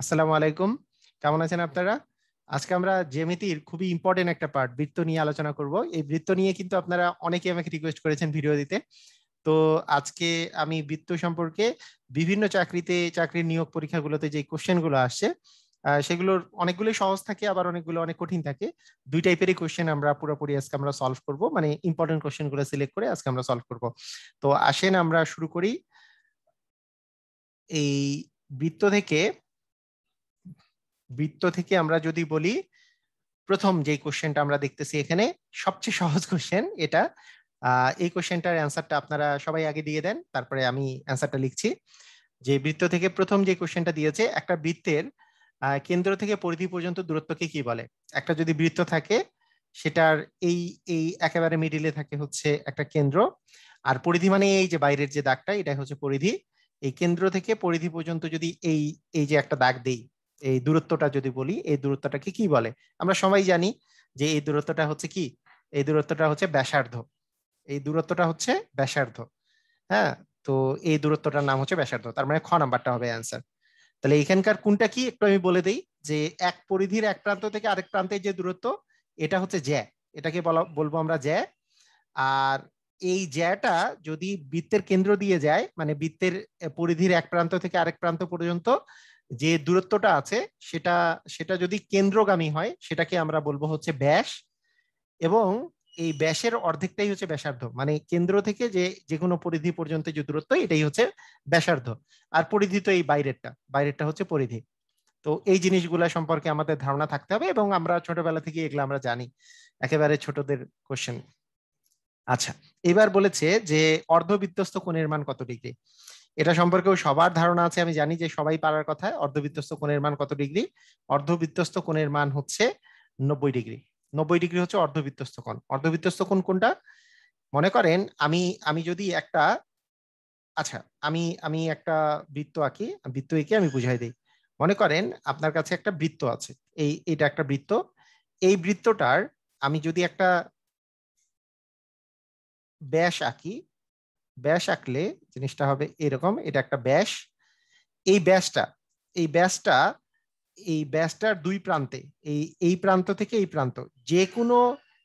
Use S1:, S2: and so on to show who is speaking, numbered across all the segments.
S1: আসসালামু আলাইকুম, কেমন আছেন আপনারা? আজকে আমরা জ্যামিতির খুবই ইম্পর্টেন্ট একটা পার্ট বৃত্ত নিয়ে আলোচনা করব। এই বৃত্ত নিয়ে কিন্তু আপনারা অনেকেই আমাকে রিকোয়েস্ট করেছেন ভিডিও দিতে। তো আজকে আমি বৃত্ত সম্পর্কে বিভিন্ন চাকরির নিয়োগ পরীক্ষাগুলোতে যে কোশ্চেন গুলো আসছে সেগুলোর অনেকগুলো সহজ থাকে, আবার অনেকগুলো অনেক কঠিন থাকে। দুই টাইপেরই কোশ্চেন আমরা পুরোপুরি আজকে আমরা সলভ করব, মানে ইম্পর্টেন্ট কোশ্চেন গুলো সিলেক্ট করে আজকে আমরা সলভ করব। তো আসেন আমরা শুরু করি। এই বৃত্ত থেকে বৃত্ত থেকে আমরা যদি বলি, প্রথম যে কোশ্চেনটা আমরা দেখতেছি এখানে সবচেয়ে সহজ কোশ্চেন এটা। এই কোশ্চেনটার অ্যান্সারটা আপনারা সবাই আগে দিয়ে দেন, তারপরে আমি অ্যান্সারটা লিখছি। যে বৃত্ত থেকে প্রথম যে কোশ্চেনটা দিয়েছে, একটা বৃত্তের কেন্দ্র থেকে পরিধি পর্যন্ত দূরত্বকে কি বলে? একটা যদি বৃত্ত থাকে, সেটার এই এই একেবারে মিডিলে থাকে হচ্ছে একটা কেন্দ্র, আর পরিধি মানে এই যে বাইরের যে দাগটা, এটা হচ্ছে পরিধি। এই কেন্দ্র থেকে পরিধি পর্যন্ত যদি এই এই যে একটা দাগ দেই, এই দূরত্বটা যদি বলি, এই দূরত্বটাকে কি বলে? আমরা সবাই জানি যে এই দূরত্বটা হচ্ছে কি, এই দূরত্বটা হচ্ছে ব্যাসার্ধ। এই দূরত্বটা হচ্ছে ব্যাসার্ধ। হ্যাঁ, তো এই দূরত্বটার নাম হচ্ছে ব্যাসার্ধ, তার মানে খ নাম্বারটা হবে অ্যান্সার। তাহলে এখানকার কোনটা কি একটু আমি বলে দিই। যে এক পরিধির এক প্রান্ত থেকে আরেক প্রান্তের যে দূরত্ব, এটা হচ্ছে জ্যা, এটাকে বলবো আমরা জ্যা। আর এই জ্যাটা যদি বৃত্তের কেন্দ্র দিয়ে যায়, মানে বৃত্তের পরিধির এক প্রান্ত থেকে আরেক প্রান্ত পর্যন্ত যে দূরত্বটা আছে, সেটা সেটা যদি কেন্দ্রগামী হয়, সেটাকে আমরা বলবো হচ্ছে ব্যাস। এবং এই ব্যাসের অর্ধেকটাই হচ্ছে ব্যাসার্ধ, মানে কেন্দ্র থেকে যে যে কোনো পরিধি পর্যন্ত যে দূরত্ব, এটাই হচ্ছে ব্যাসার্ধ। আর পরিধি তো এই বাইরেরটা, বাইরেরটা হচ্ছে পরিধি। তো এই জিনিসগুলা সম্পর্কে আমাদের ধারণা থাকতে হবে, এবং আমরা ছোটবেলা থেকে এগুলো আমরা জানি, একেবারে ছোটদের কোশ্চেন। আচ্ছা, এবার বলেছে যে অর্ধবৃত্তস্থ কোণের মান কত ডিগ্রি। এটা সম্পর্কেও সবার ধারণা আছে, আমি জানি যে সবাই পারার কথা। অর্ধবৃত্তস্থ কোণের মান কত ডিগ্রি? অর্ধবৃত্তস্থ কোণের মান হচ্ছে 90 ডিগ্রি। 90 ডিগ্রি হচ্ছে অর্ধবৃত্তস্থ কোণ। অর্ধবৃত্তস্থ কোণ কোনটা? মনে করেন আমি আমি যদি একটা, আচ্ছা, আমি আমি একটা বৃত্ত আঁকি, বৃত্ত এঁকে আমি বুঝাই দিই। মনে করেন আপনার কাছে একটা বৃত্ত আছে, এটা একটা বৃত্ত। এই বৃত্তটার আমি যদি একটা ব্যাস আঁকি, ব্যাস আঁকলে জিনিসটা হবে এরকম। এটা একটা ব্যাস। এই ব্যাসটা এই ব্যাসটা এই ব্যাসটার দুই প্রান্তে, এই এই প্রান্ত থেকে এই প্রান্ত, যে কোনো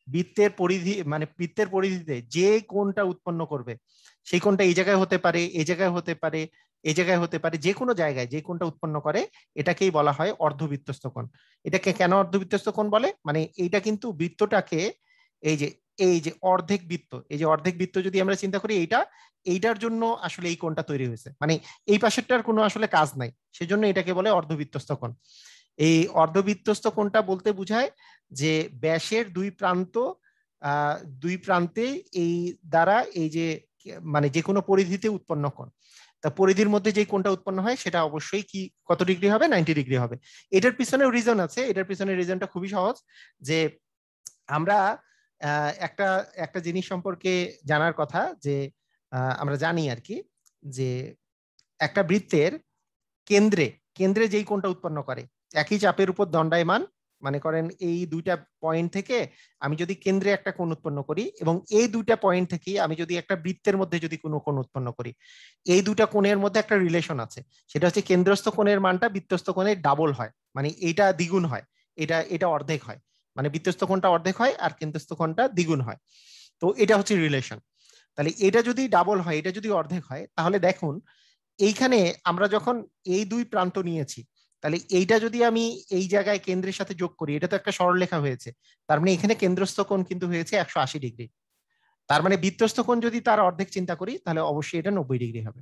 S1: বৃত্তের পরিধি, মানে বৃত্তের পরিধিতে যে কোণটা উৎপন্ন করবে, সেই কোণটা এই জায়গায় হতে পারে, এই জায়গায় হতে পারে, এই জায়গায় হতে পারে, যে কোনো জায়গায় যে কোণটা উৎপন্ন করে, এটাকেই বলা হয় অর্ধবৃত্তস্থ কোণ। এটাকে কেন অর্ধবৃত্তস্থ কোণ বলে? মানে এইটা কিন্তু বৃত্তটাকে, এই যে এই যে অর্ধেক বৃত্ত, এই যে অর্ধেক বৃত্ত যদি আমরা চিন্তা করি, এইটার জন্য আসলে এই কোণটা তৈরি হয়েছে, মানে এই পাশেরটার কোনো আসলে কাজ নাই, সেজন্য এটাকে বলে অর্ধবৃত্তস্থ কোণ। এই অর্ধবৃত্তস্থ কোণটা বলতে বোঝায় যে ব্যাসের দুই প্রান্তে এই দ্বারা এই যে, মানে যে কোনো পরিধিতে উৎপন্ন কোণ, তা পরিধির মধ্যে যে কোণটা উৎপন্ন হয় সেটা অবশ্যই কি কত ডিগ্রি হবে? 90 ডিগ্রি হবে। এটার পিছনে রিজন আছে, এটার পিছনে রিজনটা খুবই সহজ। যে আমরা একটা একটা জিনিস সম্পর্কে জানার কথা, যে আমরা জানি আর কি, যে একটা বৃত্তের কেন্দ্রে কেন্দ্রে যেই কোণটা উৎপন্ন করে, একই চাপের উপর দণ্ডায়মান, মানে করেন এই দুইটা পয়েন্ট থেকে আমি যদি কেন্দ্রে একটা কোণ উৎপন্ন করি, এবং এই দুইটা পয়েন্ট থেকে আমি যদি একটা বৃত্তের মধ্যে যদি কোনো কোণ উৎপন্ন করি, এই দুইটা কোণের মধ্যে একটা রিলেশন আছে। সেটা হচ্ছে কেন্দ্রস্থ কোণের মানটা বৃত্তস্থ কোণের ডাবল হয়, মানে এইটা দ্বিগুণ হয়, এটা এটা অর্ধেক হয়। মানে বৃত্তস্থ কোণটা অর্ধেক হয় আর কেন্দ্রস্থ কোণটা দ্বিগুণ হয়। তো এটা হচ্ছে রিলেশন। তাহলে এটা যদি ডাবল হয়, এটা যদি অর্ধেক হয়, তাহলে দেখুন এইখানে আমরা যখন এই দুই প্রান্ত নিয়েছি, তাহলে এইটা যদি আমি এই জায়গায় কেন্দ্রের সাথে যোগ করি, এটা তো একটা সরলরেখা হয়েছে। তার মানে এখানে কেন্দ্রস্থ কোণ কিন্তু হয়েছে 180 ডিগ্রি। তার মানে বৃত্তস্থ কোণ যদি তার অর্ধেক চিন্তা করি, তাহলে অবশ্যই এটা 90 ডিগ্রি হবে।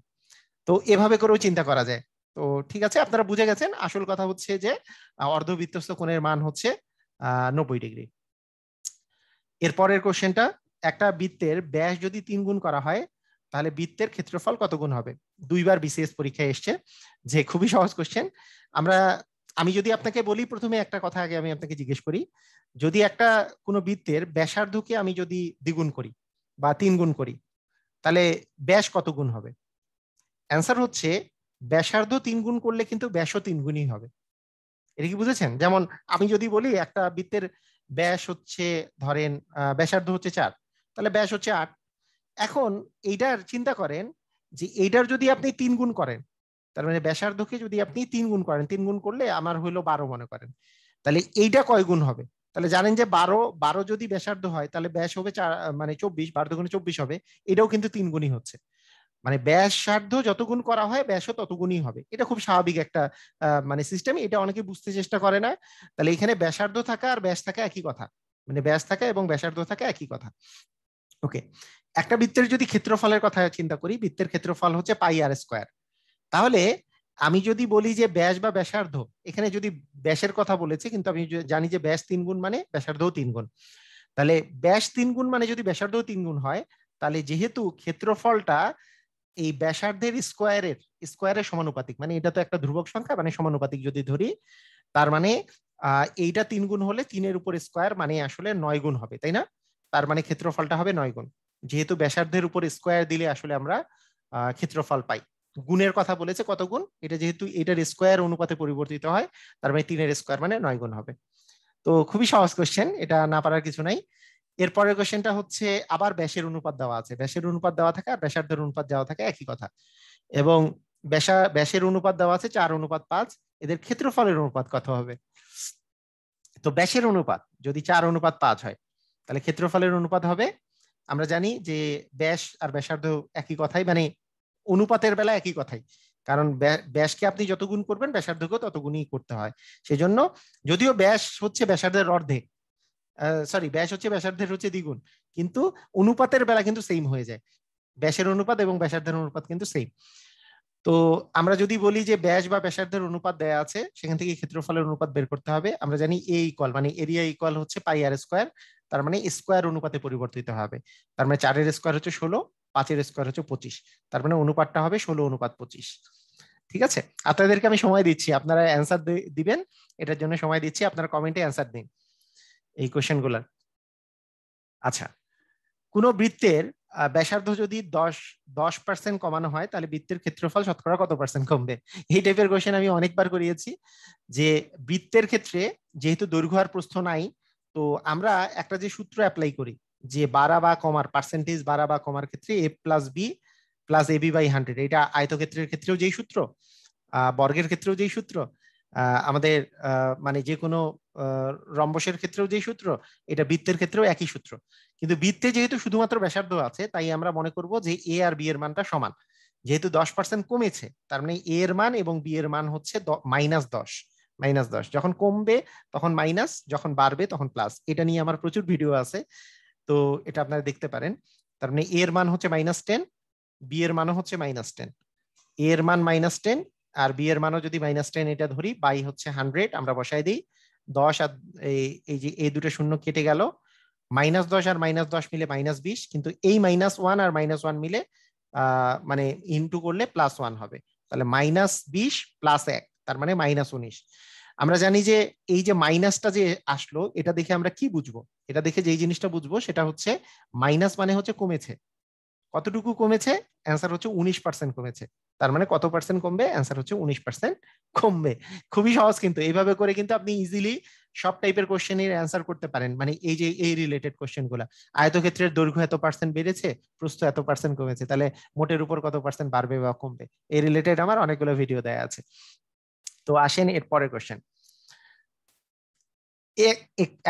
S1: তো এভাবে করেও চিন্তা করা যায়। তো ঠিক আছে, আপনারা বুঝে গেছেন। আসল কথা হচ্ছে যে অর্ধবৃত্তস্থ কোণের মান হচ্ছে 90 ডিগ্রি। এরপরের কোশ্চেনটা, একটা বৃত্তের ব্যাস যদি 3 গুণ করা হয়, তাহলে বৃত্তের ক্ষেত্রফল কত গুণ হবে? দুইবার বিসিএস পরীক্ষায় এসছে, যে খুবই সহজ কোশ্চেন। আমি যদি আপনাকে বলি, প্রথমে একটা কথা আগে আমি আপনাকে জিজ্ঞেস করি, যদি একটা কোনো বৃত্তের ব্যাসার্ধকে আমি যদি দ্বিগুণ করি বা 3 গুণ করি, তাহলে ব্যাস কত গুণ হবে? অ্যান্সার হচ্ছে ব্যাসার্ধ 3 গুণ করলে কিন্তু ব্যাসও 3 গুণই হবে। এটা কি বুঝেছেন? যেমন আমি যদি বলি একটা বৃত্তের ব্যাস হচ্ছে, ধরেন ব্যাসার্ধ হচ্ছে 4, তাহলে ব্যাস হচ্ছে 8। এখন এইটার চিন্তা করেন যে এইটার যদি আপনি 3 গুণ করেন, তার মানে ব্যাসার্ধকে যদি আপনি 3 গুণ করেন, 3 গুণ করলে আমার হলো 12 মনে করেন, তাহলে এইটা কয় গুণ হবে? তাহলে জানেন যে 12 যদি ব্যাসার্ধ হয় তাহলে ব্যাস হবে মানে 24, 12 গুণে 24 হবে। এটাও কিন্তু 3 গুণই হচ্ছে, মানে ব্যাসার্ধ যত গুণ করা হয় ব্যাসও তত গুণই হবে। এটা খুব স্বাভাবিক একটা মানে সিস্টেম, এটা অনেকে বুঝতে চেষ্টা করে না। তাহলে এখানে ব্যাসার্ধ থাকা আর ব্যাস থাকা একই কথা, মানে ব্যাস থাকা এবং ব্যাসার্ধ থাকা একই কথা। ওকে, একটা বৃত্তের যদি ক্ষেত্রফলের কথা চিন্তা করি, বৃত্তের ক্ষেত্রফল হচ্ছে পাই আর স্কোয়ার। তাহলে আমি যদি বলি যে ব্যাস বা ব্যাসার্ধ, এখানে যদি ব্যাসের কথা বলেছে, কিন্তু আমি জানি যে ব্যাস 3 গুণ মানে ব্যাসার্ধও 3 গুণ। তাহলে ব্যাস 3 গুণ মানে যদি ব্যাসার্ধও 3 গুণ হয়, তাহলে যেহেতু ক্ষেত্রফলটা এই ব্যাসার্ধের স্কোয়ারের সমানুপাতিক, মানে এটা তো একটা ধ্রুবক সংখ্যা, মানে সমানুপাতিক যদি ধরি, তার মানে এইটা 3 গুণ হলে 3-এর উপর স্কোয়ার মানে আসলে 9 গুণ হবে, তাই না? তার মানে ক্ষেত্রফলটা হবে 9 গুণ। যেহেতু ব্যাসার্ধের উপর স্কোয়ার দিলে আসলে আমরা ক্ষেত্রফল পাই। গুণের কথা বলেছে কত গুণ, এটা যেহেতু এটার স্কোয়ার অনুপাতে পরিবর্তিত হয়, তার মানে 3-এর স্কোয়ার মানে 9 গুণ হবে। তো খুবই সহজ কোশ্চেন, এটা না পারার কিছু নাই। এরপরের কোশ্চেনটা হচ্ছে আবার ব্যাসের অনুপাত দেওয়া আছে, ব্যাসের অনুপাত দেওয়া থাকে আর ব্যাসার্ধের অনুপাত দেওয়া থাকে, একই কথা। এবং ব্যাসের অনুপাত দেওয়া আছে 4:5, এদের ক্ষেত্রফলের অনুপাত কত হবে? তো ব্যাসের অনুপাত যদি 4:5 হয়, তাহলে ক্ষেত্রফলের অনুপাত হবে, আমরা জানি যে ব্যাস আর ব্যাসার্ধ একই কথাই, মানে অনুপাতের বেলা একই কথাই, কারণ ব্যাসকে আপনি যত গুণ করবেন ব্যাসার্ধকেও তত গুণই করতে হয়। সেজন্য যদিও ব্যাস হচ্ছে ব্যাসার্ধের অর্ধেক, সরি ব্যাস হচ্ছে ব্যাসার্ধের হচ্ছে দ্বিগুণ, কিন্তু অনুপাতের বেলা কিন্তু সেম হয়ে যায়, ব্যাসের অনুপাত এবং ব্যাসার্ধের অনুপাত কিন্তু সেম। তো আমরা যদি বলি যে ব্যাস বা ব্যাসার্ধের অনুপাত দেয়া আছে, সেখান থেকে ক্ষেত্রফলের অনুপাত বের করতে হবে। আমরা জানি এ ইকুয়াল মানে এরিয়া ইকুয়াল হচ্ছে পাই আর স্কোয়ার, তার মানে স্কোয়ার অনুপাতে পরিবর্তিত হবে। তার মানে 4-এর স্কোয়ার হচ্ছে 16, 5-এর স্কোয়ার হচ্ছে 25, তার মানে অনুপাতটা হবে 16:25। ঠিক আছে, আপনাদেরকে আমি সময় দিচ্ছি, আপনারা অ্যান্সার দিবেন, এটার জন্য সময় দিচ্ছি, আপনারা কমেন্টে অ্যান্সার দিন এই কোশ্চেন গুলার। আচ্ছা, কোন বৃত্তের ব্যাসার্ধ যদি 10% কমানো হয়, তাহলে বৃত্তের ক্ষেত্রফল শতকরা কত পার্সেন্ট কমবে? এই টাইপের কোশ্চেন আমি অনেকবার করিয়েছি, যে বৃত্তের ক্ষেত্রে যেহেতু দৈর্ঘ্য আর প্রস্থ নাই, তো আমরা একটা যে সূত্র অ্যাপ্লাই করি, যে বাড়া বা কমার পার্সেন্টেজ বাড়া বা কমার ক্ষেত্রে a plus b plus ab by 100, এটা আয়তক্ষেত্রের ক্ষেত্রেও যেই সূত্র, বর্গের ক্ষেত্রেও যেই সূত্র, আমাদের মানে যে কোনো রম্বসের ক্ষেত্রেও যেই সূত্র, এটা বৃত্তের ক্ষেত্রেও একই সূত্র। কিন্তু বৃত্তে যেহেতু শুধুমাত্র ব্যাসার্ধ আছে, তাই আমরা মনে করব যে এ আর বি এর মানটা সমান। যেহেতু 10% কমেছে, তার মানে এ এর মান এবং বি এর মান হচ্ছে -10, -10 যখন কমবে তখন মাইনাস, যখন বাড়বে তখন প্লাস। এটা নিয়ে আমার প্রচুর ভিডিও আছে, তো এটা আপনারা দেখতে পারেন। তার মানে এ এর মান হচ্ছে -10, বি এর মানও হচ্ছে -10, এ এর মান -10 আর বি এর মানও যদি -10 এটা ধরি, বাই হচ্ছে 100 আমরা বসাই দিই। 10 আর এই যে এই দুটো শূন্য কেটে গেল, -10 আর -10 মিলে -20, কিন্তু এই -1 আর -1 মিলে মানে ইনটু করলে +1 হবে, তাহলে -20 + 1, তার মানে -19। আমরা জানি যে এই যে মাইনাসটা যে আসলো, এটা দেখে আমরা কি বুঝবো? এটা দেখে যে জিনিসটা বুঝবো সেটা হচ্ছে মাইনাস মানে হচ্ছে কমেছে। কতটুকু কমেছে? অ্যান্সার হচ্ছে 19% কমেছে। তার মানে কত পার্সেন্ট কমবে? অ্যান্সার হচ্ছে 19% কমবে। খুবই সহজ, কিন্তু এইভাবে করে কিন্তু আপনি ইজিলি সব টাইপের কোশ্চেনের অ্যান্সার করতে পারেন, মানে এই যে এই রিলেটেড কোশ্চেন গুলা। আয়তক্ষেত্রের দৈর্ঘ্য এত পার্সেন্ট বেড়েছে, প্রস্থ এত পার্সেন্ট কমেছে, তাহলে মোটের উপর কত পার্সেন্ট বাড়বে বা কমবে, এই রিলেটেড আমার অনেকগুলো ভিডিও দেয়া আছে। তো আসেন এর পরের কোশ্চেন।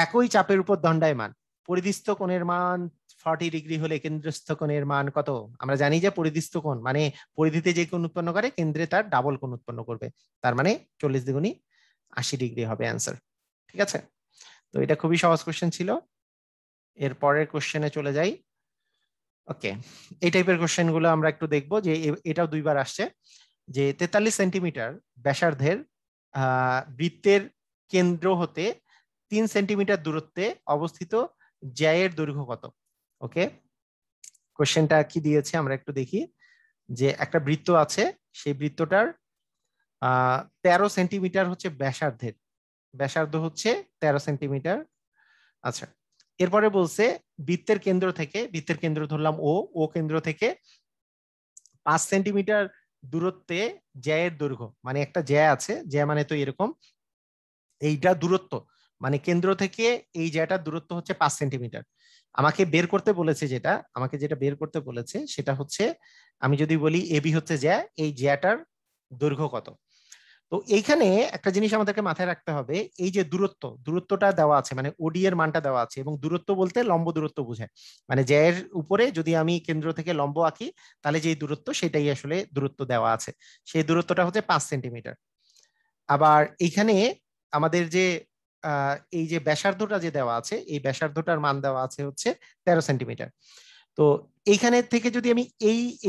S1: একই চাপের উপর দণ্ডায়মান পরিধিস্থ কোণের মান 40 ডিগ্রি হলে কেন্দ্রস্থ কোণের মান কত? আমরা জানি যে পরিধিস্থ কোণ মানে পরিধিতে যে কোণ উৎপন্ন করে, কেন্দ্রে তার ডাবল কোণ উৎপন্ন করবে, তার মানে 40 দ্বিগুণী 80 ডিগ্রি হবে অ্যান্সার। ঠিক আছে, তো এটা খুবই সহজ কোশ্চেন ছিল। এর পরের কোশ্চেনে চলে যাই। ওকে, এই টাইপের কোশ্চেন গুলো আমরা একটু দেখবো, যে এটাও দুইবার আসছে, যে 43 সেন্টিমিটার ব্যাসার্ধের বৃত্তের কেন্দ্র হতে 3 সেন্টিমিটার দূরত্বে অবস্থিত জ্যায়ের দৈর্ঘ্য কত? ওকে, কোশ্চেনটা কি দিয়েছে আমরা একটু দেখি, যে একটা বৃত্ত আছে, সেই বৃত্তটার 13 সেন্টিমিটার হচ্ছে ব্যাসার্ধের, ব্যাসার্ধ হচ্ছে 13 সেন্টিমিটার। আচ্ছা, এরপরে বলছে বৃত্তের কেন্দ্র থেকে, বৃত্তের কেন্দ্র ধরলাম ও কেন্দ্র থেকে 5 সেন্টিমিটার দূরত্বে জ্যায়ের দৈর্ঘ্য, মানে একটা জ্যা আছে, জ্যা মানে তো এরকম, এইটা দূরত্ব, মানে কেন্দ্র থেকে এই জ্যাটার দূরত্ব হচ্ছে 5 সেন্টিমিটার। আমাকে বের করতে বলেছে, যেটা বের করতে বলেছে সেটা হচ্ছে, আমি যদি বলি এবি হচ্ছে জ্যা, এই জ্যাটার দৈর্ঘ্য কত। তো এইখানে একটা জিনিস আমাদেরকে মাথায় রাখতে হবে, এই যে দূরত্বটা দেওয়া আছে, মানে ওডি এর মানটা দেওয়া আছে, এবং দূরত্ব বলতে লম্ব দূরত্ব বোঝায়, মানে জ্যায়ের উপরে যদি আমি কেন্দ্র থেকে লম্ব আঁকি তাহলে যে দূরত্ব সেটাই আসলে দূরত্ব দেওয়া আছে, সেই দূরত্বটা হচ্ছে 5 সেন্টিমিটার। আবার এইখানে আমাদের যে এই যে ব্যাসার্ধটা যে দেওয়া আছে, এই ব্যাসার্ধটার মান দেওয়া আছে হচ্ছে 13 সেন্টিমিটার। তো এইখানে থেকে যদি আমি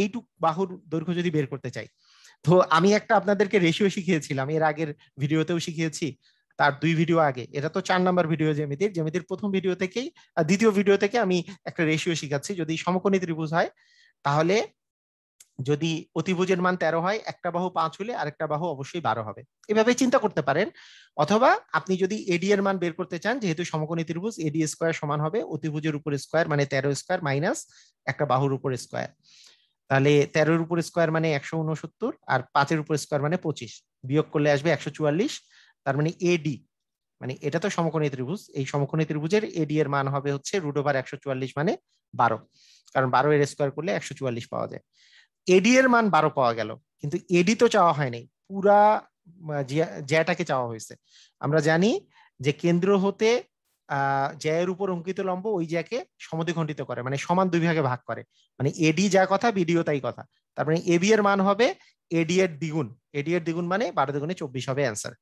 S1: এইটুক বাহুর দৈর্ঘ্য যদি বের করতে চাই, তো আমি একটা আপনাদেরকে রেশিও শিখিয়েছিলাম, এর আগের ভিডিওতেও শিখিয়েছি, তার 2 ভিডিও আগে, এটা তো 4 নাম্বার ভিডিও জ্যামিতির প্রথম ভিডিও থেকেই, দ্বিতীয় ভিডিও থেকে আমি একটা রেশিও শিখাচ্ছি। যদি সমকোণী ত্রিভুজ হয় তাহলে যদি অতিভুজের মান 13 হয়, একটা বাহু 5 হলে আরেকটা বাহু অবশ্যই 12 হবে, এভাবে চিন্তা করতে পারেন। অথবা আপনি যদি এডি এর মান বের করতে চান, যেহেতু সমকোণী ত্রিভুজ, এডি স্কয়ার সমান হবে অতিভুজের উপর স্কয়ার মানে 13 স্কয়ার মাইনাস একটা বাহুর উপর স্কয়ার। তাহলে 13 এর উপর স্কয়ার মানে 169, আর 5 এর উপর স্কয়ার মানে 25, বিয়োগ করলে আসবে 144। তার মানে এডি, মানে এটা তো সমকোণী ত্রিভুজ, এই সমকোণী ত্রিভুজের এডি এর মান হবে হচ্ছে √144 মানে 12, কারণ 12 এর স্কয়ার করলে 144 পাওয়া যায়। এডি এর মান 12 পাওয়া গেল, কিন্তু এডি তো চাওয়া হয়নি, পুরা জ্যাটাকে চাওয়া হয়েছে। আমরা জানি যে কেন্দ্র হতে জ্যায়ের উপর অঙ্কিত লম্ব ওই জ্যাকে সমদ্বিখণ্ডিত করে, মানে সমান দুই ভাগে ভাগ করে, মানে এডি যা কথা বিডিও তাই কথা। তার মানে এবি এর মান হবে এডি এর দ্বিগুণ, এডি এর দ্বিগুণ মানে 12 দুগুণে 24 হবে অ্যান্সার।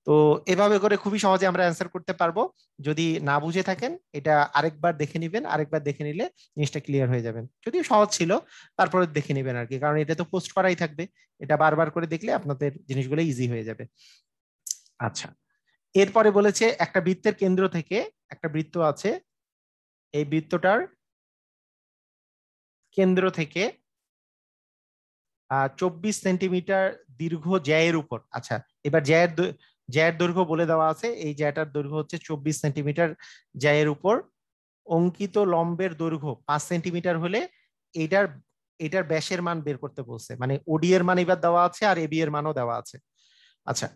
S1: তো এভাবে করে খুবই সহজে আমরা অ্যান্সার করতে পারবো। যদি না বুঝে থাকেন এটা আরেকবার দেখে নিবেন, আরেকবার দেখে নিলে জিনিসটা ক্লিয়ার হয়ে যাবেন। যদিও সহজ ছিল, তারপরে দেখে নিবেন আর কি, কারণ এটা তো পোস্ট করাই থাকবে, এটা বারবার করে দেখলে আপনাদের জিনিসগুলো ইজি হয়ে যাবে। আচ্ছা, এরপরে বলেছে একটা বৃত্তের কেন্দ্র থেকে একটা বৃত্ত আছে, এই বৃত্তটার কেন্দ্র থেকে 24 সেন্টিমিটার দীর্ঘ জ্যায়ের উপর। আচ্ছা, এবার জ্যায়ের দৈর্ঘ্য বলে দেওয়া আছে, এই জ্যাটার দৈর্ঘ্য হচ্ছে 24 সেন্টিমিটার জ্যায়ের উপর অঙ্কিত লম্বের দৈর্ঘ্য 5 সেন্টিমিটার হলে এটার এটার ব্যাসের মান বের করতে বলছে, মানে ওডি এর মান এবার দেওয়া আছে আর এবি এর মানও দেওয়া আছে। আচ্ছা,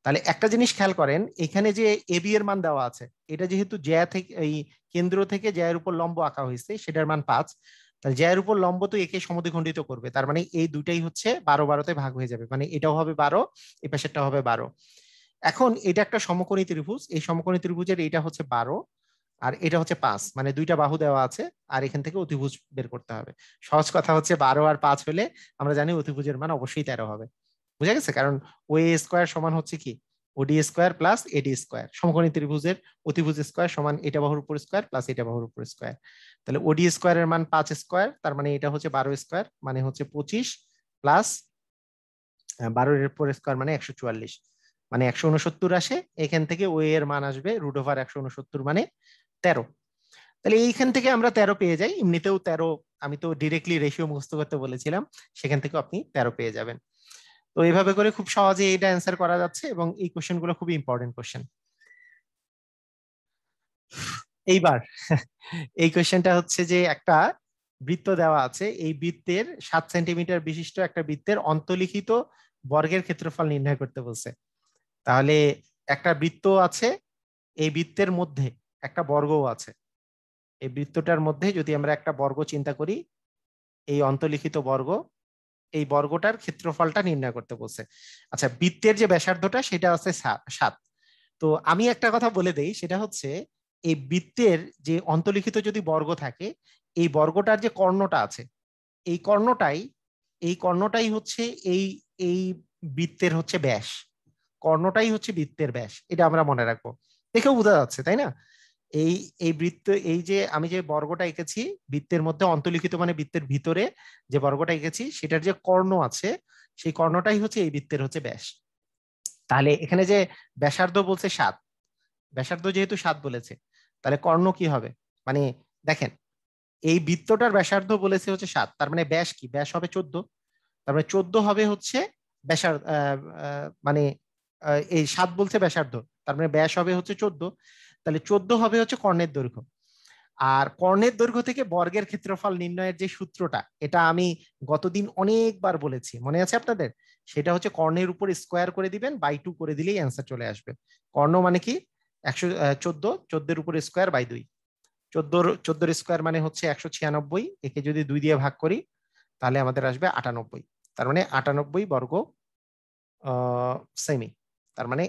S1: তাহলে একটা জিনিস খেয়াল করেন, এখানে যে এবি এর মান দেওয়া আছে, এটা যেহেতু জ্যা থেকে এই কেন্দ্র থেকে জ্যায়ের উপর লম্ব আঁকা হয়েছে, সেটার মান 5, তাহলে জ্যায়ের উপর লম্ব তো একে সমদ্বিখণ্ডিত করবে, তার মানে এই দুইটাই হচ্ছে 12-12তে ভাগ হয়ে যাবে, মানে এটাও হবে 12, এই পাশেরটা হবে 12। এখন এটা একটা সমকোণী ত্রিভুজ, এই সমকোণী ত্রিভুজের এটা হচ্ছে 12 আর এটা হচ্ছে 5, মানে দুইটা বাহু দেওয়া আছে, আর এখান থেকে অতিভুজ বের করতে হবে। সহজ কথা হচ্ছে 12 আর 5 হলে আমরা জানি অতিভুজের মান অবশ্যই 13 হবে। বুঝা গেছে? কারণ ওএ স্কয়ার সমান হচ্ছে কি ওডি স্কয়ার প্লাস এডি স্কয়ার, সমকোণী ত্রিভুজের অতিভুজ স্কয়ার সমান এটা বাহুর উপর স্কয়ার প্লাস এটা বাহুর উপর স্কয়ার। তাহলে ওডি স্কয়ারের মান 5 স্কয়ার, তার মানে এটা হচ্ছে 12 স্কয়ার, মানে হচ্ছে 25 প্লাস 12 এর উপর স্কয়ার মানে 144, মানে 169 আসে। এখান থেকে ওএ এর মান আসবে √169 মানে 13। তাহলে এইখান থেকে আমরা 13 পেয়ে যাই, এমনিতেও 13, আমি তো ডিরেক্টলি রেশিও মুখস্থ করতে বলেছিলাম, সেখান থেকে আপনি 13 পেয়ে যাবেন। তো এইভাবে করে খুব সহজে এটা অ্যান্সার করা যাচ্ছে, এবং এই কোশ্চেন গুলো খুবই ইম্পর্টেন্ট কোশ্চেন। এইবার এই কোশ্চেনটা হচ্ছে যে একটা বৃত্ত দেওয়া আছে, এই বৃত্তের 7 সেন্টিমিটার বিশিষ্ট একটা বৃত্তের অন্তর্লিখিত বর্গের ক্ষেত্রফল নির্ণয় করতে বলছে। তাহলে একটা বৃত্ত আছে, এই বৃত্তের মধ্যে একটা বর্গও আছে, এই বৃত্তটার মধ্যে যদি আমরা একটা বর্গ চিন্তা করি, এই অন্তর্লিখিত বর্গ, এই বর্গটার ক্ষেত্রফলটা নির্ণয় করতে বলছে। আচ্ছা, বৃত্তের যে ব্যাসার্ধটা সেটা আছে 7। তো আমি একটা কথা বলে দেই, সেটা হচ্ছে এই বৃত্তের যে অন্তর্লিখিত যদি বর্গ থাকে, এই বর্গটার যে কর্ণটা আছে, এই কর্ণটাই হচ্ছে এই এই বৃত্তের হচ্ছে ব্যাস, কর্ণটাই হচ্ছে বৃত্তের ব্যাস, এটা আমরা মনে রাখবো। দেখেও বোঝা যাচ্ছে তাই না? এই এই বৃত্ত, এই যে আমি যে বর্গটা এঁকেছি বৃত্তের মধ্যে অন্তর্লিখিত মানে বৃত্তের ভিতরে যে বর্গটা এঁকেছি, সেটার যে কর্ণ আছে, সেই কর্ণটাই হচ্ছে এই বৃত্তের হচ্ছে ব্যাস। তাহলে এখানে যে ব্যাসার্ধ বলছে 7, ব্যাসার্ধ যেহেতু 7 বলেছে, তাহলে কর্ণ কি হবে? মানে দেখেন, এই বৃত্তটার ব্যাসার্ধ বলেছে হচ্ছে 7, তার মানে ব্যাস কি? ব্যাস হবে 14, তার মানে 14 হবে হচ্ছে ব্যাসার্ধ, মানে এই 7 বলছে ব্যাসার্ধ, তার মানে ব্যাস হবে হচ্ছে 14, তাহলে 14 হবে হচ্ছে কর্ণের দৈর্ঘ্য। আর কর্ণের দৈর্ঘ্য থেকে বর্গের ক্ষেত্রফল নির্ণয়ের যে সূত্রটা, এটা আমি গতদিন অনেকবার বলেছি, মনে আছে আপনাদের? সেটা হচ্ছে কর্ণের উপর স্কোয়ার করে দিবেন, বাই 2 করে দিলেই অ্যান্সার চলে আসবে। কর্ণ মানে কি? 114, 14 উপর স্কোয়ার বাই 2, 14 স্কোয়ার মানে হচ্ছে 196, একে যদি 2 দিয়ে ভাগ করি তাহলে আমাদের আসবে 98, তার মানে 98 বর্গ সেমি, তার মানে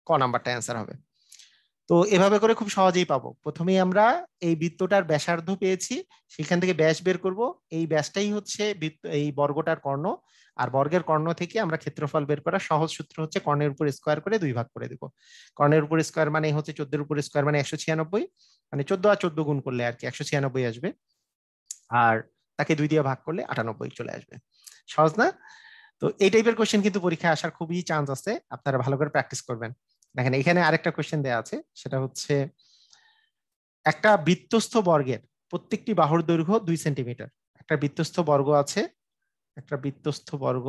S1: ক নাম্বারটা অ্যান্সার হবে। তো এভাবে করে খুব সহজেই পাবো। প্রথমেই আমরা এই বৃত্তটার ব্যাসার্ধ পেয়েছি, সেখান থেকে ব্যাস বের করব। এই ব্যাসটাই হচ্ছে এই বর্গটার কর্ণ, আর বর্গের কর্ণ থেকে আমরা ক্ষেত্রফল বের করার সহজ সূত্র হচ্ছে কর্ণের উপর স্কোয়ার করে 2 ভাগ করে দেব। কর্ণের উপর স্কোয়ার মানে হচ্ছে 14 এর উপর স্কোয়ার মানে 196, মানে 14 আর 14 গুণ করলে আর কি 196 আসবে, আর তাকে 2 দিয়ে ভাগ করলে 98 চলে আসবে। সহজ না? তো এই টাইপের কোশ্চেন কিন্তু পরীক্ষায় আসার খুবই চান্স আছে, আপনারা ভালো করে প্র্যাকটিস করবেন। দেখেন এখানে আরেকটা কোশ্চেন দেওয়া আছে, সেটা হচ্ছে একটা বৃত্তস্থ বর্গের প্রত্যেকটি বাহুর দৈর্ঘ্য 2 সেন্টিমিটার। একটা বৃত্তস্থ বর্গ আছে, একটা বৃত্তস্থ বর্গ,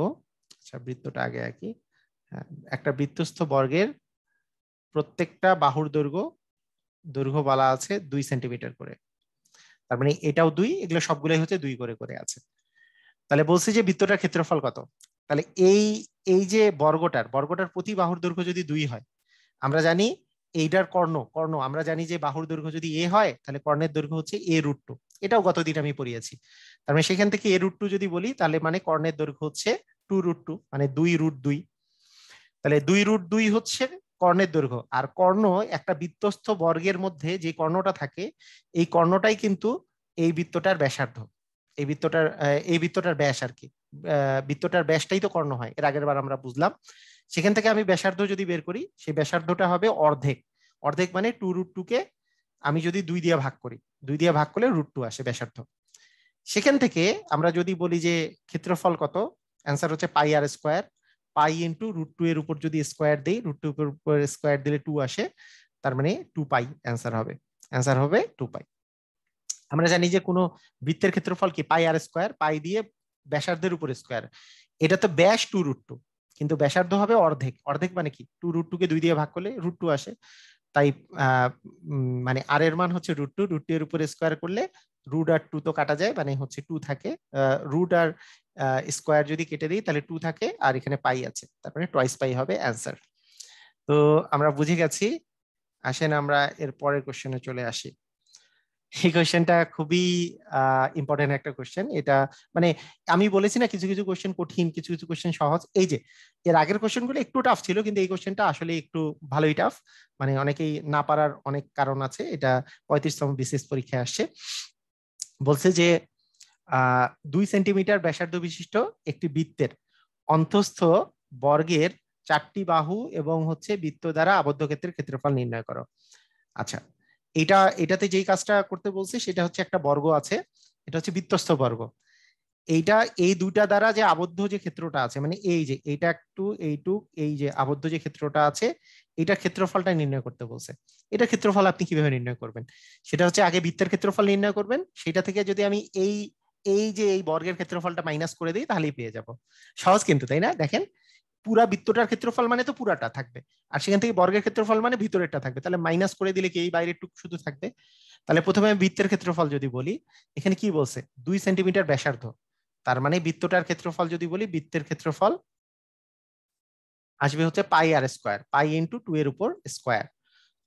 S1: আচ্ছা বৃত্তটা আগে আঁকি। হ্যাঁ, একটা বৃত্তস্থ বর্গের প্রত্যেকটা বাহুর দৈর্ঘ্য বলা আছে 2 সেন্টিমিটার করে। তার মানে এটাও 2, এগুলো সবগুলোই হচ্ছে 2 করে করে আছে। তাহলে বলছে যে বৃত্তটার ক্ষেত্রফল কত। তাহলে এই এই যে বর্গটার প্রতি বাহুর দৈর্ঘ্য যদি 2 হয়, আমরা জানি এইটার কর্ণ আমরা জানি যে বাহুর দৈর্ঘ্য যদি এ হয়, তাহলে কর্ণের দৈর্ঘ্য হচ্ছে a√2। এটাও গতদিন আমি পড়িয়েছি। তার মানে সেখান থেকে a√2 যদি বলি, তাহলে মানে কর্ণের দৈর্ঘ্য হচ্ছে 2√2, মানে 2√2। তাহলে 2√2 হচ্ছে কর্ণের দৈর্ঘ্য। আর কর্ণ একটা বৃত্তস্থ বর্গের মধ্যে যে কর্ণটা থাকে, এই কর্ণটাই কিন্তু এই বৃত্তটার ব্যাসার্ধ। এই বৃত্তটার ব্যাস আর কি, বৃত্তটার ব্যাসটাই তো কর্ণ হয়, এর আগের বার আমরা বুঝলাম। সেখান থেকে আমি ব্যাসার্ধ যদি বের করি, সেই ব্যাসার্ধটা হবে অর্ধেক। অর্ধেক মানে 2√2 কে আমি যদি 2 দিয়ে ভাগ করি, 2 দিয়ে ভাগ করলে √2 আসে ব্যাসার্ধ। সেখান থেকে আমরা যদি বলি যে ক্ষেত্রফল কত, অ্যান্সার হচ্ছে পাই আর স্কোয়ার। পাই ইন্টু √2 এর উপর যদি স্কোয়ার দিই, √2 এর উপর স্কোয়ার দিলে 2 আসে, তার মানে 2 পাই অ্যান্সার হবে। অ্যান্সার হবে 2 পাই। আমরা জানি যে কোনো বৃত্তের ক্ষেত্রফল কি পাই আর স্কোয়ার, পাই দিয়ে ব্যাসার্ধের উপর স্কোয়ার। এটা তো ব্যাস 2√2, কিন্তু ব্যাসার্ধ হবে অর্ধেক। অর্ধেক মানে কি 2√2 কে 2 দিয়ে ভাগ করলে √2 আসে। তাই মানে আর এর মান হচ্ছে √2, √2 এর উপরে স্কোয়ার করলে রুট আর 2 তো কাটা যায়, মানে হচ্ছে 2 থাকে। রুট আর স্কোয়ার যদি কেটে দিই তাহলে 2 থাকে, আর এখানে পাই আছে, তারপরে টয়েস পাই হবে অ্যান্সার। তো আমরা বুঝে গেছি। আসেন আমরা এর পরের কোশ্চেনে চলে আসি। এই কোশ্চেনটা খুবই ইম্পর্টেন্ট একটা কোশ্চেন। এটা মানে আমি বলেছি না কিছু কিছু কোশ্চেন কঠিন, কিছু কিছু কোশ্চেন সহজ। এই যে এর আগের কোশ্চেনগুলো একটু টাফ ছিল, কিন্তু এই কোশ্চেনটা আসলে একটু ভালোই টাফ। মানে অনেকেই না পারার অনেক কারণ আছে। এটা 35তম বিসিএস পরীক্ষায় আসছে। বলছে যে 2 সেন্টিমিটার ব্যাসার্ধ বিশিষ্ট একটি বৃত্তের অন্তঃস্থ বর্গের 4টি বাহু এবং হচ্ছে বৃত্ত দ্বারা আবদ্ধ ক্ষেত্রের ক্ষেত্রফল নির্ণয় করো। আচ্ছা, এটাতে যেই কাজটা করতে বলছে সেটা হচ্ছে একটা বর্গ আছে, এটা হচ্ছে বৃত্তস্থ বর্গ। এইটা এই দুইটা দ্বারা যে আবদ্ধ যে ক্ষেত্রটা আছে, মানে এই যে এইটা একটু এইটুক, এই যে আবদ্ধ যে ক্ষেত্রটা আছে, এটা ক্ষেত্রফলটা নির্ণয় করতে বলছে। এটা ক্ষেত্রফল আপনি কিভাবে নির্ণয় করবেন? সেটা হচ্ছে আগে বৃত্তের ক্ষেত্রফল নির্ণয় করবেন, সেটা থেকে যদি আমি এই এই যে এই বর্গের ক্ষেত্রফলটা মাইনাস করে দিই, তাহলেই পেয়ে যাব। সহজ কিন্তু, তাই না? দেখেন পুরা বৃত্তটার ক্ষেত্রফল মানে তো পুরাটা থাকবে, আর সেখান থেকে বর্গের ক্ষেত্রফল মানে ভিতরেরটা থাকবে, তাহলে মাইনাস করে দিলে কি এই বাইরের টুকু শুধু থাকবে। তাহলে প্রথমে আমি বৃত্তের ক্ষেত্রফল যদি বলি, এখানে কি বলছে 2 সেন্টিমিটার ব্যাসার্ধ, তার মানে বৃত্তটার ক্ষেত্রফল যদি বলি, বৃত্তের ক্ষেত্রফল আসবে হচ্ছে পাই আর স্কোয়ার, পাই ইন্টু 2 এর উপর স্কোয়ার।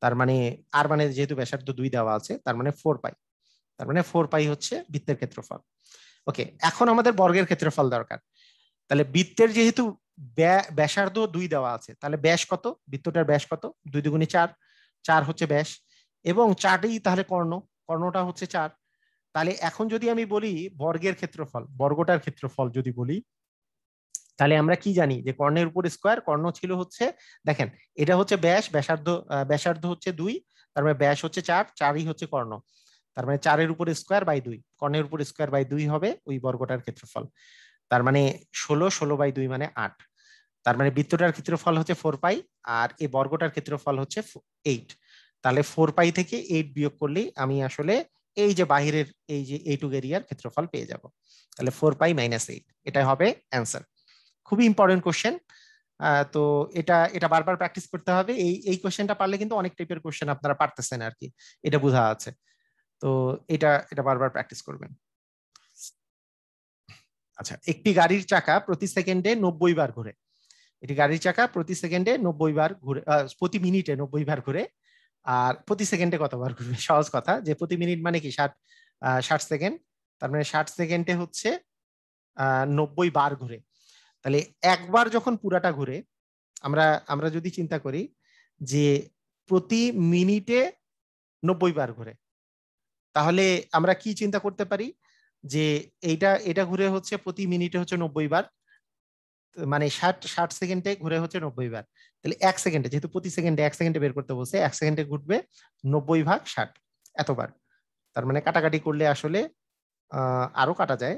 S1: তার মানে আর মানে যেহেতু ব্যাসার্ধ 2 দেওয়া আছে, তার মানে 4 পাই। তার মানে 4 পাই হচ্ছে বৃত্তের ক্ষেত্রফল। ওকে, এখন আমাদের বর্গের ক্ষেত্রফল দরকার। তাহলে বৃত্তের যেহেতু ব্যাসার্ধ 2 দেওয়া আছে, তাহলে ব্যাস কত, বৃত্তটার ব্যাস কত? 2 দুগুণে 4, 4 হচ্ছে ব্যাস, এবং 4ই তাহলে কর্ণটা হচ্ছে 4। তাহলে এখন যদি আমি বলি বর্গের ক্ষেত্রফল, বর্গটার ক্ষেত্রফল যদি বলি, তাহলে আমরা কি জানি যে কর্ণের উপর স্কোয়ার, কর্ণ ছিল হচ্ছে, দেখেন এটা হচ্ছে ব্যাসার্ধ হচ্ছে 2, তার মানে ব্যাস হচ্ছে 4, 4ই হচ্ছে কর্ণ। তার মানে 4 এর উপর স্কোয়ার বাই 2, কর্ণের উপর স্কোয়ার বাই 2 হবে ওই বর্গটার ক্ষেত্রফল। তার মানে 16, 16 বাই 2 মানে 8। তার মানে বৃত্তটার ক্ষেত্রফল হচ্ছে 4 পাই, আর এই বর্গটার ক্ষেত্রফল হচ্ছে 8। তাহলে 4 পাই থেকে 8 বিয়োগ করলেই আমি আসলে এই যে বাহিরের এই যে এইটুক এরিয়ার ক্ষেত্রফল পেয়ে যাব। তাহলে 4 পাই মাইনাস 8, এটাই হবে অ্যান্সার। খুবই ইম্পর্টেন্ট কোশ্চেন। তো এটা এটা বারবার প্র্যাকটিস করতে হবে। এই কোশ্চেনটা পারলে কিন্তু অনেক টাইপের কোশ্চেন আপনারা পারতেছেন আর কি, এটা বোঝা আছে। তো এটা এটা বারবার প্র্যাকটিস করবেন। আচ্ছা, একটি গাড়ির চাকা প্রতি সেকেন্ডে 90 বার ঘুরে। এটি গাড়ির চাকা প্রতি সেকেন্ডে 90 বার ঘুরে, প্রতি মিনিটে 90 বার ঘুরে। আর প্রতি সেকেন্ডে কতবার ঘুরবে? সহজ কথা, যে প্রতি মিনিট মানে কি 60 সেকেন্ড, তার মানে 60 সেকেন্ডে হচ্ছে 90 বার ঘুরে। তাহলে একবার যখন পুরাটা ঘুরে, আমরা আমরা যদি চিন্তা করি যে প্রতি মিনিটে 90 বার ঘুরে, তাহলে আমরা কি চিন্তা করতে পারি যে এটা ঘুরে হচ্ছে প্রতি মিনিটে হচ্ছে 90 বার, মানে 60 সেকেন্ডে ঘুরে হচ্ছে 90 বার। তাহলে 1 সেকেন্ডে, যেহেতু প্রতি সেকেন্ডে 1 সেকেন্ডে বের করতে বলছে, 1 সেকেন্ডে ঘুরবে 90 ভাগ 60 এতবার। তার মানে কাটাকাটি করলে আসলে আরো কাটা যায়,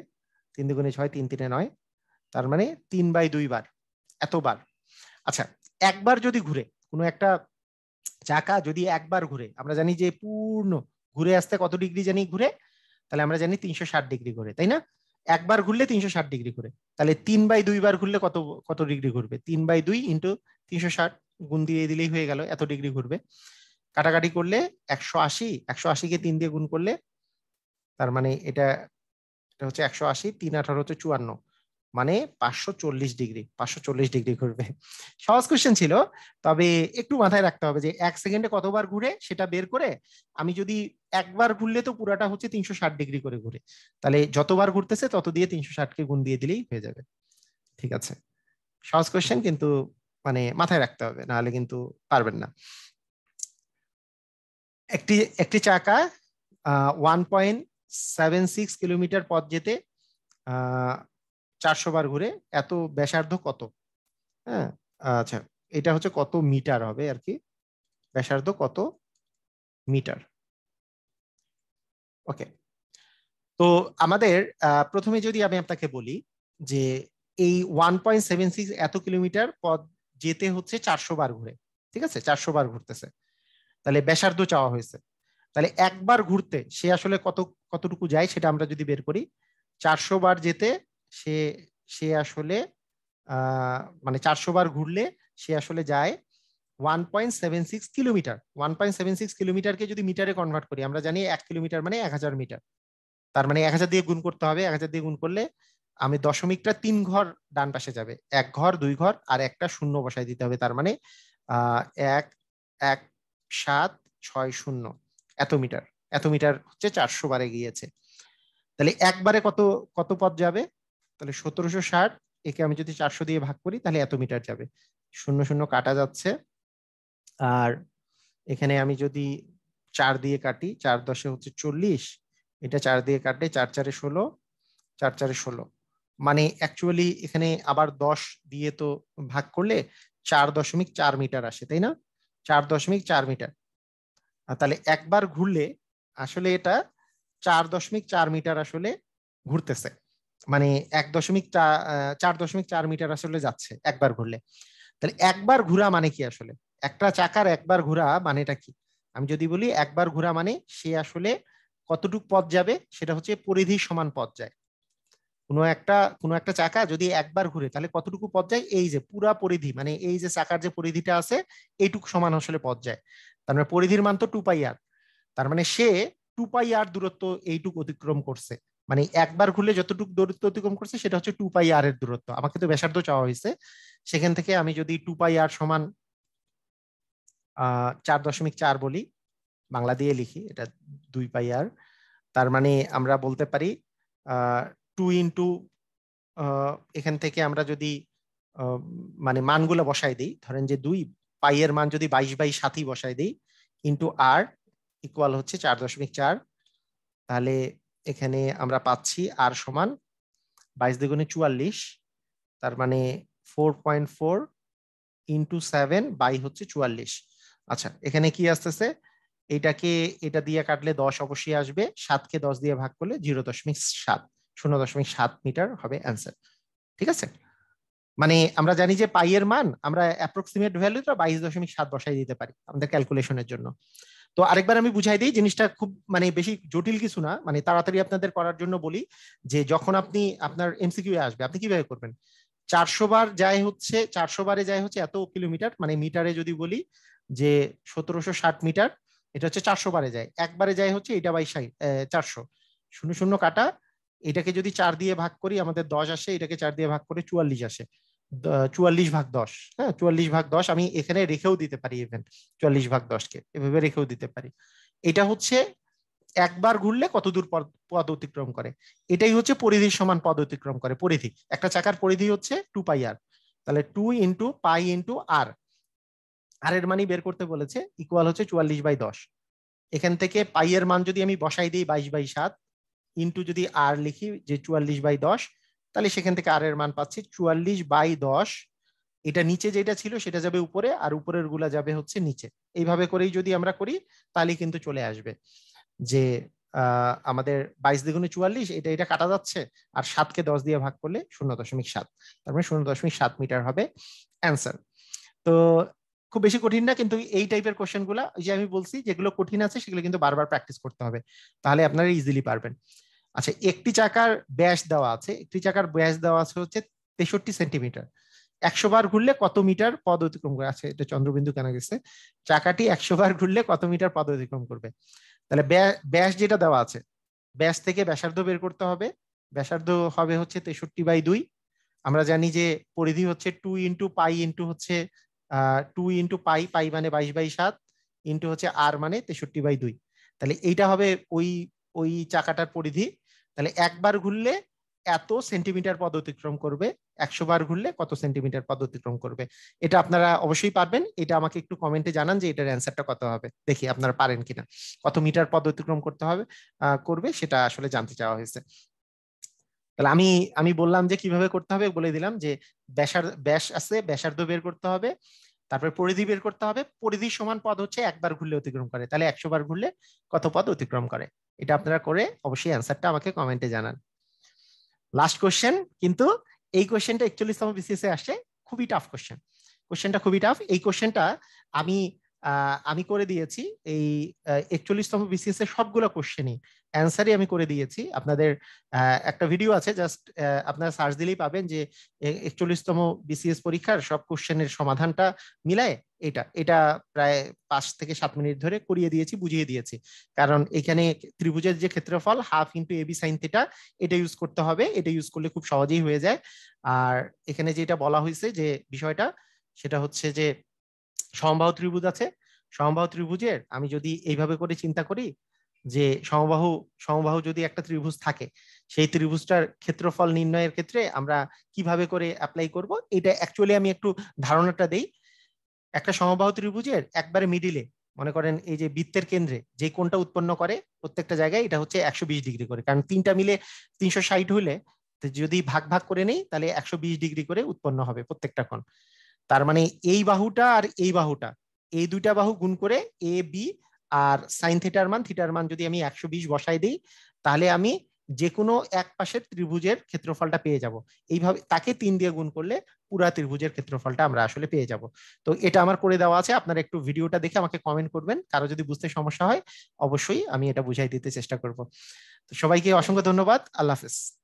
S1: 3 দুগুণে 6, 3 3 9, তার মানে 3/2 বার এতবার। আচ্ছা, একবার যদি ঘুরে, কোনো একটা চাকা যদি একবার ঘুরে, আমরা জানি যে পূর্ণ ঘুরে আসতে কত ডিগ্রি জানি ঘুরে, তাহলে আমরা জানি 360 ডিগ্রি ঘুরে, তাই না? একবার ঘুরলে 360 ডিগ্রি ঘুরে, তাহলে 3/2 বার ঘুরলে কত কত ডিগ্রি ঘুরবে? 3/2 ইন্টু 360 গুণ দিয়ে দিলেই হয়ে গেল, এত ডিগ্রি ঘুরবে। কাটাকাটি করলে 180, 180 কে 3 দিয়ে গুণ করলে, তার মানে এটা হচ্ছে 180, 3 18 হচ্ছে 54, মানে 540 ডিগ্রি, 540 ডিগ্রি ঘুরবে। সহজ কোশ্চেন ছিল, তবে একটু মাথায় রাখতে হবে যে 1 সেকেন্ডে কতবার ঘুরে সেটা বের করে, আমি যদি একবার ঘুরলে তো পুরাটা হচ্ছে 360 ডিগ্রি করে ঘুরে, তাহলে যতবার ঘুরতেছে তত দিয়ে 360 কে গুণ দিয়ে দিলেই হয়ে যাবে। ঠিক আছে, সহজ কোশ্চেন, কিন্তু মানে মাথায় রাখতে হবে, নাহলে কিন্তু পারবেন না। একটি একটি চাকা 1.76 কিলোমিটার পথ যেতে 400 বার ঘুরে, এত ব্যাসার্ধ কত? হ্যাঁ, আচ্ছা, এটা হচ্ছে কত মিটার হবে আর কি, ব্যাসার্ধ কত মিটার। ওকে, তো আমাদের প্রথমে যদি আমি আপনাকে বলি যে এই 1.76 এত কিলোমিটার পথ যেতে হচ্ছে 400 বার ঘুরে, ঠিক আছে, 400 বার ঘুরতেছে, তাহলে ব্যাসার্ধ চাওয়া হয়েছে। তাহলে একবার ঘুরতে সে আসলে কতটুকু যায় সেটা আমরা যদি বের করি, 400 বার যেতে সে সে আসলে মানে 400 বার ঘুরলে সে আসলে যায় 1.76 কিলোমিটার। 1.76 কিলোমিটারকে যদি মিটারে কনভার্ট করি, আমরা জানি 1 কিলোমিটার মানে 1000 মিটার, তার মানে 1000 দিয়ে গুণ করতে হবে। 1000 দিয়ে গুণ করলে আমি দশমিকটা 3 ঘর ডান পাশে যাবে, 1 ঘর 2 ঘর আর একটা শূন্য বসাই দিতে হবে, তার মানে 1.1760 এত মিটার। এত মিটার হচ্ছে 400 বারে গিয়েছে। তাহলে একবারে কত কত পথ যাবে? তাহলে 1760, একে আমি যদি 400 দিয়ে ভাগ করি তাহলে এত মিটার যাবে। শূন্য শূন্য কাটা যাচ্ছে, আর এখানে আমি যদি 4 দিয়ে কাটি, 4 10 হচ্ছে 40, এটা 4 দিয়ে কাটলে 4 4 16, 4 4 16, মানে অ্যাকচুয়ালি এখানে আবার 10 দিয়ে তো ভাগ করলে 4.4 মিটার আসে, তাই না? 4.4 মিটার। তাহলে একবার ঘুরলে আসলে এটা 4.4 মিটার আসলে ঘুরতেছে, মানে 4.4 মিটার আসলে যাচ্ছে একবার ঘুরলে। তাহলে একবার ঘোরা মানে কি আসলে? একটা চাকার একবার ঘোরা মানেটা কি? আমি যদি বলি একবার ঘোরা মানে সে আসলে কতটুক পথ যাবে, সেটা হচ্ছে পরিধি সমান পথ যায়। কোনো একটা চাকা যদি একবার ঘুরে তাহলে কতটুকু পথ যায়? এই যে পুরা পরিধি, মানে এই যে চাকার যে পরিধিটা আছে এইটুক সমান আসলে পথ যায়। তার মানে পরিধির মান তো 2πr, তার মানে সে 2πr দূরত্ব এইটুক অতিক্রম করছে। মানে একবার ঘুরলে যতটুকু দূরত্ব অতিক্রম করছে সেটা হচ্ছে 2πr এর দূরত্ব। আমাকে তো ব্যাসার্ধ চাওয়া হয়েছে, সেখান থেকে আমি যদি 2πr সমান 4.4 বলি, বাংলা দিয়ে লিখি, এটা 2πr, তার মানে আমরা বলতে পারি 2 ইন্টু, এখান থেকে আমরা যদি মানে মানগুলো বসাই দিই, ধরেন যে 2 পাইয়ের মান যদি 22/7 বসাই দিই, ইন্টু আর ইকুয়াল হচ্ছে 4.4, তাহলে এখানে আমরা পাচ্ছি আর সমান 22 দুগুণে 44, তার মানে 4.4 ইন্টু 7 বাই হচ্ছে 44। আচ্ছা, এখানে কি আসতেছে? এটা দিয়ে কাটলে 10 অবশ্যই আসবে, 7কে 10 দিয়ে ভাগ করলে 0.7, 0.7 মিটার হবে অ্যান্সার। ঠিক আছে, মানে আমরা জানি যে পাইয়ের মান আমরা অ্যাপ্রক্সিমেট ভ্যালুটা 22.7 বসাই দিতে পারি আমাদের ক্যালকুলেশনের জন্য। তো আরেকবার আমি বুঝাই দিই, জিনিসটা খুব মানে বেশি জটিল কিছু না, মানে তাড়াতাড়ি আপনাদের করার জন্য বলি যে যখন আপনি আপনার এমসিকিউ আসবে আপনি কিভাবে করবেন। 400 বার যায় হচ্ছে, 400 বারে যায় হচ্ছে এত কিলোমিটার, মানে মিটারে যদি বলি যে 1760 মিটার, এটা হচ্ছে 400 বারে যায়। একবারে যায় হচ্ছে এটা বাই 400, শূন্য শূন্য কাটা, এটাকে যদি 4 দিয়ে ভাগ করি আমাদের 10 আসে, এটাকে 4 দিয়ে ভাগ করে 44 আসে, 44/10। হ্যাঁ, 44/10 আমি এখানে রেখেও দিতে পারি, ইভেন 44/10কে এভাবে রেখেও দিতে পারি। এটা হচ্ছে একবার ঘুরলে কত দূর পথ অতিক্রম করে, এটাই হচ্ছে পরিধির সমান পথ অতিক্রম করে। পরিধি, একটা চাকার পরিধি হচ্ছে 2πr, তাহলে 2 × π × r, আর এর মানই বের করতে বলেছে, ইকুয়াল হচ্ছে 44/10। এখান থেকে পাই এর মান যদি আমি বসাই দিই 22/7 ইন্টু যদি আর লিখি যে 44/10, তাহলে সেখান থেকে আর এর মান পাচ্ছি 44/10। এটা নিচে যেটা ছিল সেটা যাবে উপরে, আর উপরের গুলা যাবে হচ্ছে নিচে। এইভাবে করেই যদি আমরা করি তাহলে কিন্তু চলে আসবে যে আমাদের 22 দ্বিগুণে 44, এটা কাটা যাচ্ছে, আর 7কে 10 দিয়ে ভাগ করলে 0.7, তার মানে 0.7 মিটার হবে অ্যান্সার। তো খুব বেশি কঠিন না, কিন্তু এই টাইপের কোশ্চেন গুলা, যে আমি বলছি যেগুলো কঠিন আছে সেগুলো কিন্তু বারবার প্র্যাকটিস করতে হবে, তাহলে আপনারা ইজিলি পারবেন। আচ্ছা, একটি চাকার ব্যাস দেওয়া আছে, একটি চাকার ব্যাস দেওয়া আছে হচ্ছে 63 সেন্টিমিটার। 100 বার ঘুরলে কত মিটার পথ অতিক্রম করে? আছে এটা চন্দ্রবিন্দু কেন গেছে, চাকাটি 100 বার ঘুরলে কত মিটার পথ অতিক্রম করবে। তাহলে ব্যাস যেটা দেওয়া আছে, ব্যাস থেকে ব্যাসার্ধ বের করতে হবে। ব্যাসার্ধ হবে হচ্ছে 63/2। আমরা জানি যে পরিধি হচ্ছে 2 × π ইন্টু হচ্ছে 2 × π, পাই মানে 22/7 ইন্টু হচ্ছে আর মানে 63/2। তাহলে এইটা হবে ওই ওই চাকাটার পরিধি। তাহলে একবার ঘুরলে এত সেন্টিমিটার পথ অতিক্রম করবে, 100 বার ঘুরলে কত সেন্টিমিটার পথ অতিক্রম করবে। এটা আপনারা অবশ্যই পারবেন। এটা আমাকে একটু কমেন্টে জানান যে এটার অ্যান্সারটা কত হবে, দেখি আপনারা পারেন কিনা। কত মিটার পথ অতিক্রম করতে হবে করবে সেটা আসলে জানতে চাওয়া হয়েছে। তাহলে আমি বললাম যে কিভাবে করতে হবে, বলে দিলাম যে ব্যাস আছে, ব্যাসার্ধ বের করতে হবে, তারপরে পরিধি বের করতে হবে। পরিধির সমান পথ হচ্ছে একবার ঘুরলে অতিক্রম করে, তাহলে 100 বার ঘুরলে কত পথ অতিক্রম করে। এটা আপনারা করে অবশ্যই অ্যান্সারটা আমাকে কমেন্টে জানান। লাস্ট কোশ্চেন, কিন্তু এই কোশ্চেনটা 41তম বিসিএস এ আসছে, খুবই টাফ কোশ্চেন। কোশ্চেনটা খুবই টাফ। এই কোশ্চেনটা আমি করে দিয়েছি এই 41তম বিসিএস এর সবগুলো কোশ্চেনই অ্যান্সারই আমি করে দিয়েছি। আপনাদের একটা ভিডিও আছে, জাস্ট আপনারা সার্চ দিলেই পাবেন যে 41তম বিসিএস পরীক্ষার সব কোশ্চেনের সমাধানটা মিলায় এটা প্রায় 5 থেকে 7 মিনিট ধরে করিয়ে দিয়েছি, বুঝিয়ে দিয়েছি। কারণ এখানে ত্রিভুজের যে ক্ষেত্রফল half into ab sine theta, এটা ইউজ করতে হবে। এটা ইউজ করলে খুব সহজেই হয়ে যায়। আর এখানে যেটা বলা হয়েছে যে বিষয়টা, সেটা হচ্ছে যে সমবাহু ত্রিভুজ আছে, সমবাহু ত্রিভুজের আমি যদি এইভাবে করে চিন্তা করি যে সমবাহু যদি একটা ত্রিভুজ থাকে, সেই ত্রিভুজটার ক্ষেত্রফল নির্ণয়ের ক্ষেত্রে আমরা কিভাবে করে অ্যাপ্লাই করব, এটা অ্যাকচুয়ালি আমি একটু ধারণাটা দেই। একটা সমবাহু ত্রিভুজের একবারে মিডিলে, মনে করেন এই যে বৃত্তের কেন্দ্রে যে কোণটা উৎপন্ন করে প্রত্যেকটা জায়গায়, এটা হচ্ছে 120 ডিগ্রি করে, কারণ তিনটা মিলে 360 হলে যদি ভাগ ভাগ করে নেই তাহলে 120 ডিগ্রি করে উৎপন্ন হবে প্রত্যেকটা কোণ। তার মানে এই বাহুটা আর এই বাহুটা, এই দুইটা বাহু গুণ করে এ বি, আর সাইন থিটার মান যদি আমি 120 বসাই দিই, তাহলে আমি যে কোনো এক পাশের ত্রিভুজের ক্ষেত্রফলটা পেয়ে যাব। এইভাবে তাকে 3 দিয়ে গুণ করলে পুরা ত্রিভুজের ক্ষেত্রফলটা আমরা আসলে পেয়ে যাব। তো এটা আমার করে দেওয়া আছে, আপনারা একটু ভিডিওটা দেখে আমাকে কমেন্ট করবেন। কারো যদি বুঝতে সমস্যা হয় অবশ্যই আমি এটা বুঝাই দিতে চেষ্টা করব। তো সবাইকে অসংখ্য ধন্যবাদ। আল্লাহ হাফেজ।